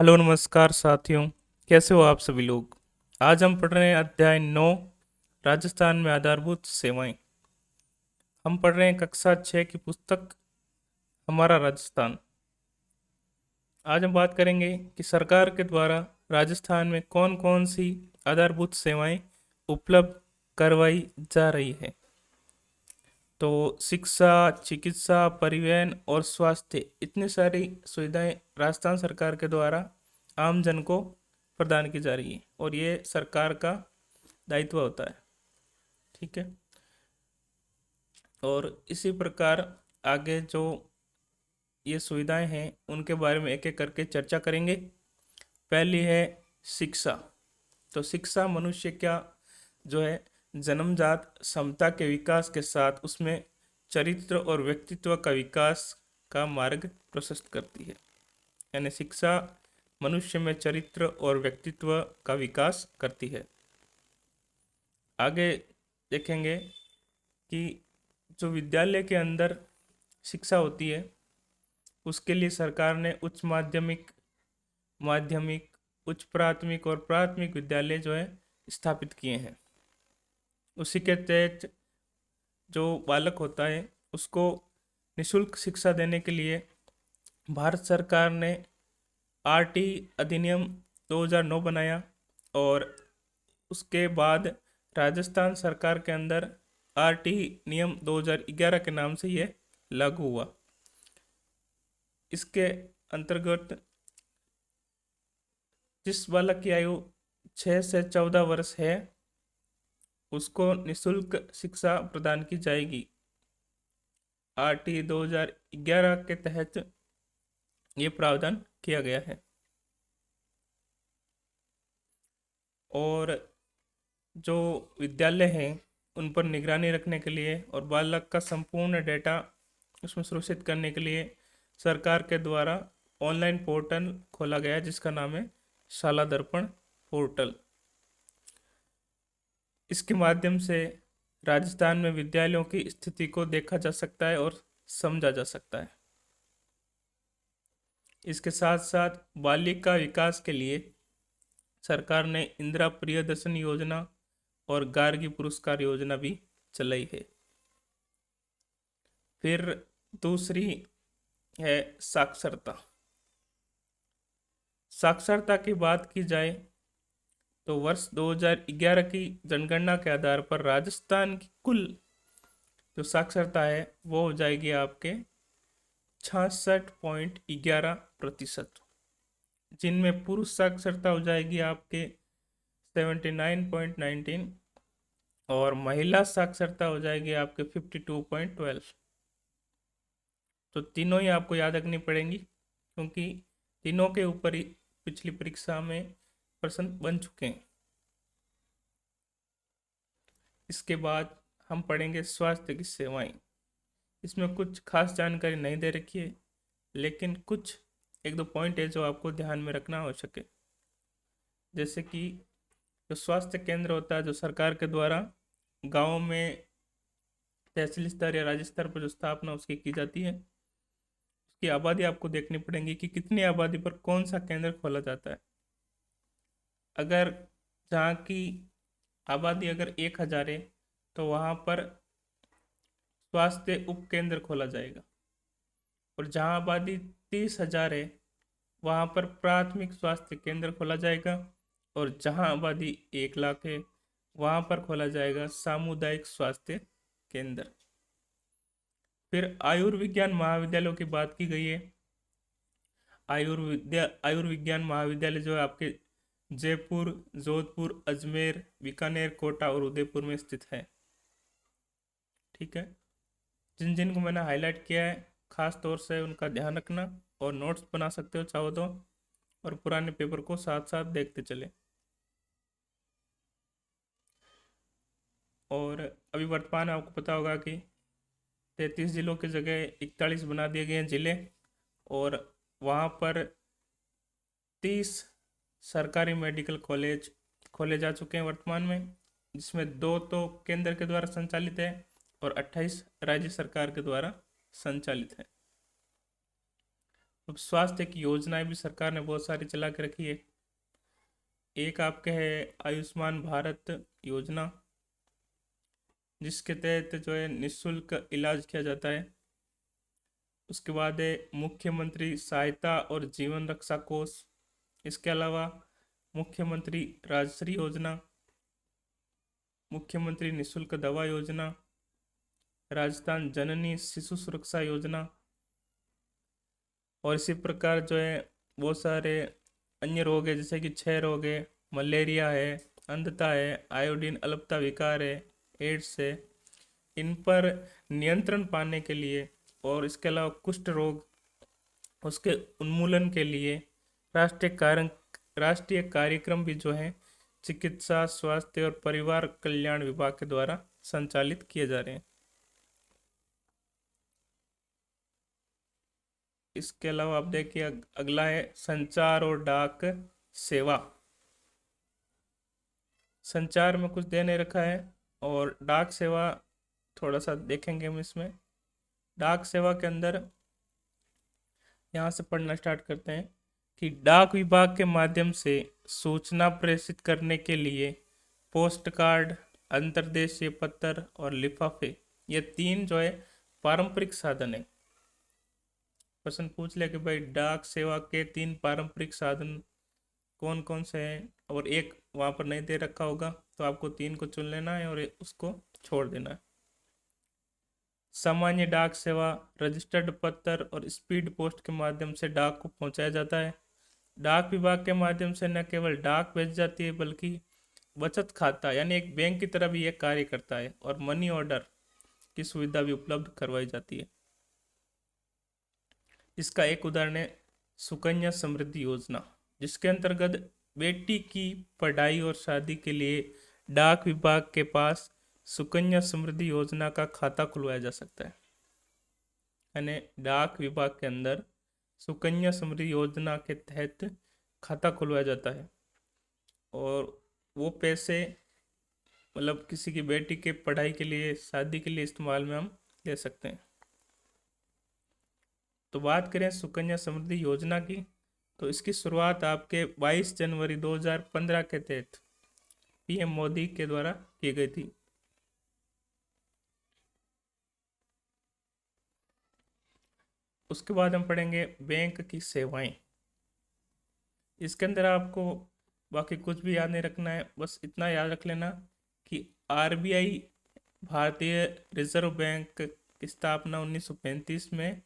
Hello नमस्कार साथियों। कैसे हो आप सभी लोग। आज हम पढ़ रहे हैं अध्याय 9 राजस्थान में आधारभूत सेवाएं। हम पढ़ रहे हैं कक्षा 6 की पुस्तक हमारा राजस्थान। आज हम बात करेंगे कि सरकार के द्वारा राजस्थान में कौन कौन सी आधारभूत सेवाएं उपलब्ध करवाई जा रही है। तो शिक्षा, चिकित्सा, परिवहन और स्वास्थ्य, इतनी सारी सुविधाएं राजस्थान सरकार के द्वारा आम जन को प्रदान की जा रही है और ये सरकार का दायित्व होता है। ठीक है। और इसी प्रकार आगे जो ये सुविधाएं हैं उनके बारे में एक एक करके चर्चा करेंगे। पहली है शिक्षा। तो शिक्षा मनुष्य क्या जो है जन्मजात क्षमता के विकास के साथ उसमें चरित्र और व्यक्तित्व का विकास का मार्ग प्रशस्त करती है। यानी शिक्षा मनुष्य में चरित्र और व्यक्तित्व का विकास करती है। आगे देखेंगे कि जो विद्यालय के अंदर शिक्षा होती है उसके लिए सरकार ने उच्च माध्यमिक, माध्यमिक, उच्च प्राथमिक और प्राथमिक विद्यालय जो है स्थापित किए हैं। उसी के तहत जो बालक होता है उसको निःशुल्क शिक्षा देने के लिए भारत सरकार ने आरटी अधिनियम 2009 बनाया और उसके बाद राजस्थान सरकार के अंदर आरटी नियम 2011 के नाम से ये लागू हुआ। इसके अंतर्गत जिस बालक की आयु 6 से 14 वर्ष है उसको निःशुल्क शिक्षा प्रदान की जाएगी। आरटी 2011 के तहत ये प्रावधान किया गया है। और जो विद्यालय हैं उन पर निगरानी रखने के लिए और बालक का संपूर्ण डेटा उसमें सुरक्षित करने के लिए सरकार के द्वारा ऑनलाइन पोर्टल खोला गया है जिसका नाम है शाला दर्पण पोर्टल। इसके माध्यम से राजस्थान में विद्यालयों की स्थिति को देखा जा सकता है और समझा जा सकता है। इसके साथ साथ बालिका विकास के लिए सरकार ने इंदिरा प्रियदर्शनी योजना और गार्गी पुरस्कार योजना भी चलाई है। फिर दूसरी है साक्षरता। साक्षरता की बात की जाए तो वर्ष 2011 की जनगणना के आधार पर राजस्थान की कुल जो साक्षरता है वो हो जाएगी आपके 66.11%, जिनमें पुरुष साक्षरता हो जाएगी आपके 79.19 और महिला साक्षरता हो जाएगी आपके 52.12। तो तीनों ही आपको याद रखनी पड़ेंगी क्योंकि तीनों के ऊपर ही पिछली परीक्षा में प्रश्न बन चुके हैं। इसके बाद हम पढ़ेंगे स्वास्थ्य की सेवाएं। इसमें कुछ खास जानकारी नहीं दे रखी है लेकिन कुछ एक दो पॉइंट है जो आपको ध्यान में रखना आवश्यक है। जैसे कि जो स्वास्थ्य केंद्र होता है जो सरकार के द्वारा गाँव में तहसील स्तर या राज्य स्तर पर जो स्थापना उसकी की जाती है उसकी आबादी आपको देखनी पड़ेगी कि कितनी आबादी पर कौन सा केंद्र खोला जाता है। अगर जहाँ की आबादी अगर 1000 है तो वहाँ पर स्वास्थ्य उप केंद्र खोला जाएगा और जहाँ आबादी 30,000 है वहाँ पर प्राथमिक स्वास्थ्य केंद्र खोला जाएगा और जहाँ आबादी 1 लाख है वहाँ पर खोला जाएगा सामुदायिक स्वास्थ्य केंद्र। फिर आयुर्विज्ञान महाविद्यालयों की बात की गई है। आयुर्विज्ञान महाविद्यालय जो है आपके जयपुर, जोधपुर, अजमेर, बीकानेर, कोटा और उदयपुर में स्थित है। ठीक है। जिन जिन को मैंने हाईलाइट किया है खास तौर से उनका ध्यान रखना और नोट्स बना सकते हो चाहो तो, और पुराने पेपर को साथ साथ देखते चले। और अभी वर्तमान आपको पता होगा कि 33 जिलों की जगह 41 बना दिए गए हैं जिले और वहाँ पर 30 सरकारी मेडिकल कॉलेज खोले जा चुके हैं वर्तमान में, जिसमें 2 तो केंद्र के द्वारा संचालित है और 28 राज्य सरकार के द्वारा संचालित है। अब स्वास्थ्य की योजनाएं भी सरकार ने बहुत सारी चला के रखी है। एक आपके है आयुष्मान भारत योजना, जिसके तहत जो है निःशुल्क इलाज किया जाता है। उसके बाद है मुख्यमंत्री सहायता और जीवन रक्षा कोष। इसके अलावा मुख्यमंत्री राजश्री योजना, मुख्यमंत्री निःशुल्क दवा योजना, राजस्थान जननी शिशु सुरक्षा योजना, और इसी प्रकार जो है बहुत सारे अन्य रोग है, जैसे कि क्षय रोग है, मलेरिया है, अंधता है, आयोडीन अल्पता विकार है, एड्स है। इन पर नियंत्रण पाने के लिए और इसके अलावा कुष्ठ रोग, उसके उन्मूलन के लिए राष्ट्रीय कार्यक्रम भी जो है चिकित्सा स्वास्थ्य और परिवार कल्याण विभाग के द्वारा संचालित किए जा रहे हैं। इसके अलावा आप देखिए अगला है संचार और डाक सेवा। संचार में कुछ दे नहीं रखा है, और डाक सेवा थोड़ा सा देखेंगे हम इसमें। डाक सेवा के अंदर यहाँ से पढ़ना स्टार्ट करते हैं कि डाक विभाग के माध्यम से सूचना प्रेषित करने के लिए पोस्ट कार्ड, अंतर्देशीय पत्र और लिफाफे, ये तीन जो है पारंपरिक साधन है। प्रश्न पूछ लिया कि भाई डाक सेवा के तीन पारंपरिक साधन कौन कौन से हैं, और एक वहाँ पर नहीं दे रखा होगा, तो आपको तीन को चुन लेना है और उसको छोड़ देना है। सामान्य डाक सेवा, रजिस्टर्ड पत्र और स्पीड पोस्ट के माध्यम से डाक को पहुंचाया जाता है। डाक विभाग के माध्यम से न केवल डाक भेजी जाती है, बल्कि बचत खाता यानी एक बैंक की तरह भी यह कार्य करता है, और मनी ऑर्डर की सुविधा भी उपलब्ध करवाई जाती है। इसका एक उदाहरण है सुकन्या समृद्धि योजना, जिसके अंतर्गत बेटी की पढ़ाई और शादी के लिए डाक विभाग के पास सुकन्या समृद्धि योजना का खाता खुलवाया जा सकता है। यानी डाक विभाग के अंदर सुकन्या समृद्धि योजना के तहत खाता खुलवाया जाता है, और वो पैसे मतलब किसी की बेटी के पढ़ाई के लिए, शादी के लिए इस्तेमाल में हम ले सकते हैं। तो बात करें सुकन्या समृद्धि योजना की, तो इसकी शुरुआत आपके 22 जनवरी 2015 के तहत पीएम मोदी के द्वारा की गई थी। उसके बाद हम पढ़ेंगे बैंक की सेवाएं। इसके अंदर आपको बाकी कुछ भी याद नहीं रखना है, बस इतना याद रख लेना कि आरबीआई, भारतीय रिजर्व बैंक की स्थापना 1935 में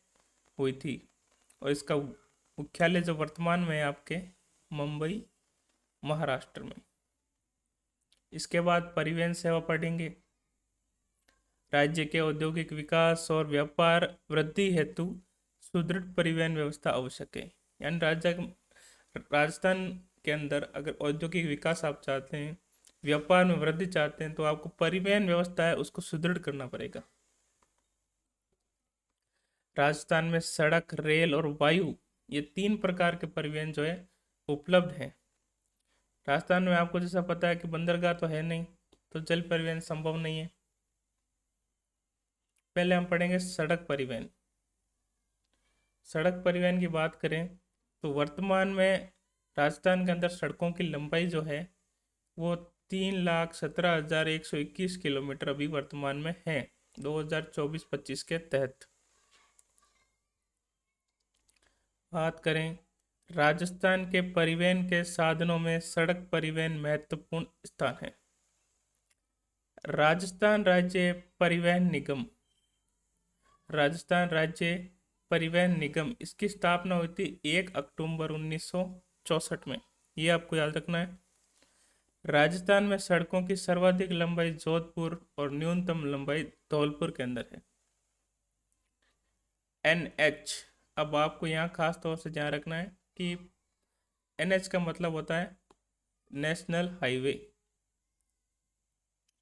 हुई थी, और इसका मुख्यालय जो वर्तमान में है आपके मुंबई, महाराष्ट्र में। इसके बाद परिवहन सेवा पढ़ेंगे। राज्य के औद्योगिक विकास और व्यापार वृद्धि हेतु सुदृढ़ परिवहन व्यवस्था आवश्यक है। यानी राजस्थान के अंदर अगर औद्योगिक विकास आप चाहते हैं, व्यापार में वृद्धि चाहते हैं, तो आपको परिवहन व्यवस्था है उसको सुदृढ़ करना पड़ेगा। राजस्थान में सड़क, रेल और वायु, ये तीन प्रकार के परिवहन जो है उपलब्ध हैं। राजस्थान में आपको जैसा पता है कि बंदरगाह तो है नहीं, तो जल परिवहन संभव नहीं है। पहले हम पढ़ेंगे सड़क परिवहन। सड़क परिवहन की बात करें तो वर्तमान में राजस्थान के अंदर सड़कों की लंबाई जो है वो 3,17,121 किलोमीटर अभी वर्तमान में है 2024-25 के तहत। बात करें राजस्थान के परिवहन के साधनों में सड़क परिवहन महत्वपूर्ण स्थान है। राजस्थान राज्य परिवहन निगम, राजस्थान राज्य परिवहन निगम, इसकी स्थापना हुई थी 1 अक्टूबर 1964 में। ये आपको याद रखना है। राजस्थान में सड़कों की सर्वाधिक लंबाई जोधपुर और न्यूनतम लंबाई धौलपुर के अंदर है। NH, अब आपको यहाँ खास तौर से ध्यान रखना है कि NH का मतलब होता है नेशनल हाईवे,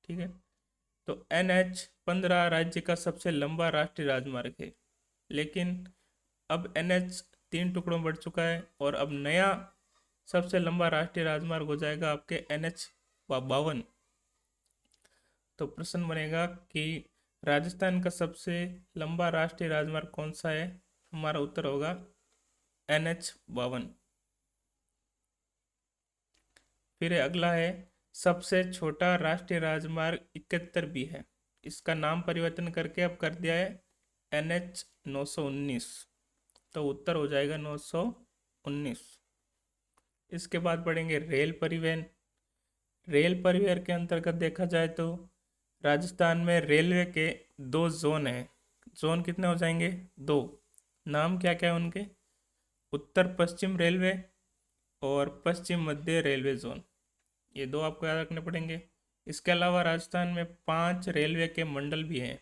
ठीक है। तो NH 15 राज्य का सबसे लंबा राष्ट्रीय राजमार्ग है, लेकिन अब NH 3 टुकड़ों में बढ़ चुका है, और अब नया सबसे लंबा राष्ट्रीय राजमार्ग हो जाएगा आपके NH 52। तो प्रश्न बनेगा कि राजस्थान का सबसे लंबा राष्ट्रीय राजमार्ग कौन सा है? हमारा उत्तर होगा NH 52। फिर अगला है सबसे छोटा राष्ट्रीय राजमार्ग 71 भी है, इसका नाम परिवर्तन करके अब कर दिया है NH 919, तो उत्तर हो जाएगा 919। इसके बाद पढ़ेंगे रेल परिवहन। रेल परिवहन के अंतर्गत देखा जाए तो राजस्थान में रेलवे के 2 जोन हैं। जोन कितने हो जाएंगे? 2। नाम क्या क्या है उनके? उत्तर पश्चिम रेलवे और पश्चिम मध्य रेलवे जोन, ये 2 आपको याद रखने पड़ेंगे। इसके अलावा राजस्थान में 5 रेलवे के मंडल भी हैं।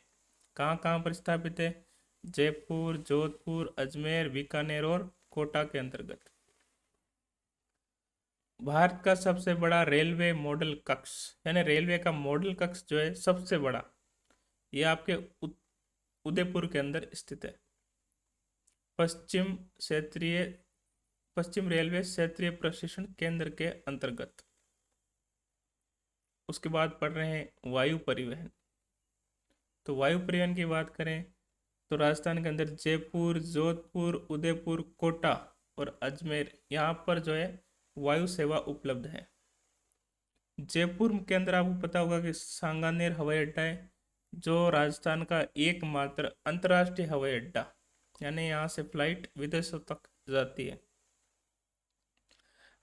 कहाँ कहाँ पर स्थापित है? जयपुर, जोधपुर, अजमेर, बीकानेर और कोटा के अंतर्गत। भारत का सबसे बड़ा रेलवे मॉडल कक्ष, यानी रेलवे का मॉडल कक्ष जो है सबसे बड़ा, ये आपके उदयपुर के अंदर स्थित है। पश्चिम रेलवे क्षेत्रीय प्रशिक्षण केंद्र के अंतर्गत। उसके बाद पढ़ रहे हैं वायु परिवहन। तो वायु परिवहन की बात करें तो राजस्थान के अंदर जयपुर, जोधपुर, उदयपुर, कोटा और अजमेर, यहाँ पर जो है वायु सेवा उपलब्ध है। जयपुर के अंदर आपको पता होगा कि सांगानेर हवाई अड्डा है, जो राजस्थान का एकमात्र अंतर्राष्ट्रीय हवाई अड्डा, यानी यहाँ से फ्लाइट विदेशों तक जाती है।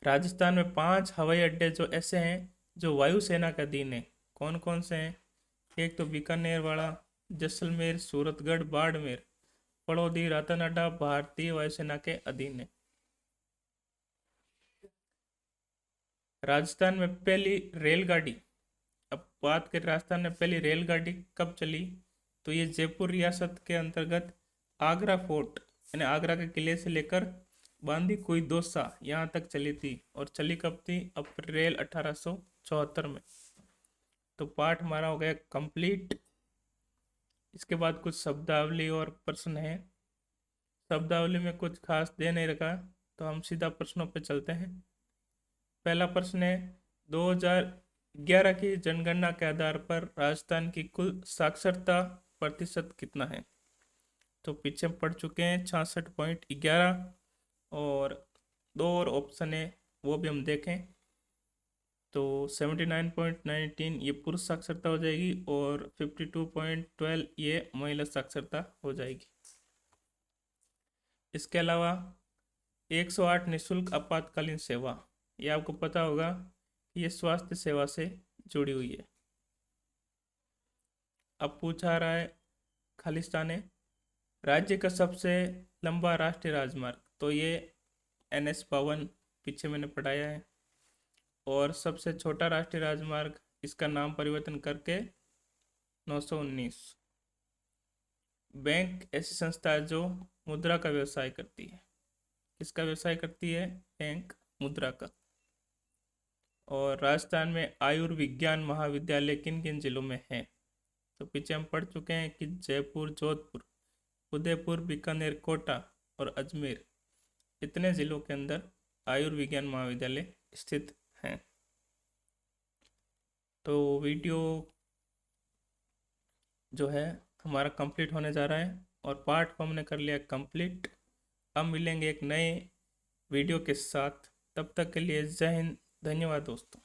राजस्थान में 5 हवाई अड्डे जो ऐसे हैं जो वायुसेना के अधीन है। कौन कौन से हैं? एक तो बीकानेर वाला, जैसलमेर, सूरतगढ़, बाड़मेर, पड़ौदी, रातनाडा भारतीय वायुसेना के अधीन है। राजस्थान में पहली रेलगाड़ी, अब बात करें राजस्थान में पहली रेलगाड़ी कब चली, तो ये जयपुर रियासत के अंतर्गत आगरा फोर्ट, यानी आगरा के किले से लेकर बांदी कुई दोसा यहाँ तक चली थी। और चली कब थी? अप्रैल 1874 में। तो पाठ हमारा हो गया कंप्लीट। इसके बाद कुछ शब्दावली और प्रश्न है। शब्दावली में कुछ खास दे नहीं रखा, तो हम सीधा प्रश्नों पे चलते हैं। पहला प्रश्न है 2011 की जनगणना के आधार पर राजस्थान की कुल साक्षरता प्रतिशत कितना है? तो पीछे पढ़ चुके हैं 66.11, और 2 और ऑप्शन है वो भी हम देखें तो 79.19 ये पुरुष साक्षरता हो जाएगी और 52.12 ये महिला साक्षरता हो जाएगी। इसके अलावा 108 निःशुल्क आपातकालीन सेवा, ये आपको पता होगा कि ये स्वास्थ्य सेवा से जुड़ी हुई है। अब पूछा रहा है खालिस्तान है राज्य का सबसे लंबा राष्ट्रीय राजमार्ग, तो ये NH 52 पीछे मैंने पढ़ाया है। और सबसे छोटा राष्ट्रीय राजमार्ग, इसका नाम परिवर्तन करके 919। बैंक ऐसी संस्था है जो मुद्रा का व्यवसाय करती है। किसका व्यवसाय करती है? बैंक मुद्रा का। और राजस्थान में आयुर्विज्ञान महाविद्यालय किन किन जिलों में है? तो पीछे हम पढ़ चुके हैं कि जयपुर, जोधपुर, उदयपुर, बीकानेर, कोटा और अजमेर, इतने जिलों के अंदर आयुर्विज्ञान महाविद्यालय स्थित हैं। तो वीडियो जो है हमारा कंप्लीट होने जा रहा है और पार्ट को हमने कर लिया कंप्लीट। अब मिलेंगे एक नए वीडियो के साथ, तब तक के लिए जय हिंद, धन्यवाद दोस्तों।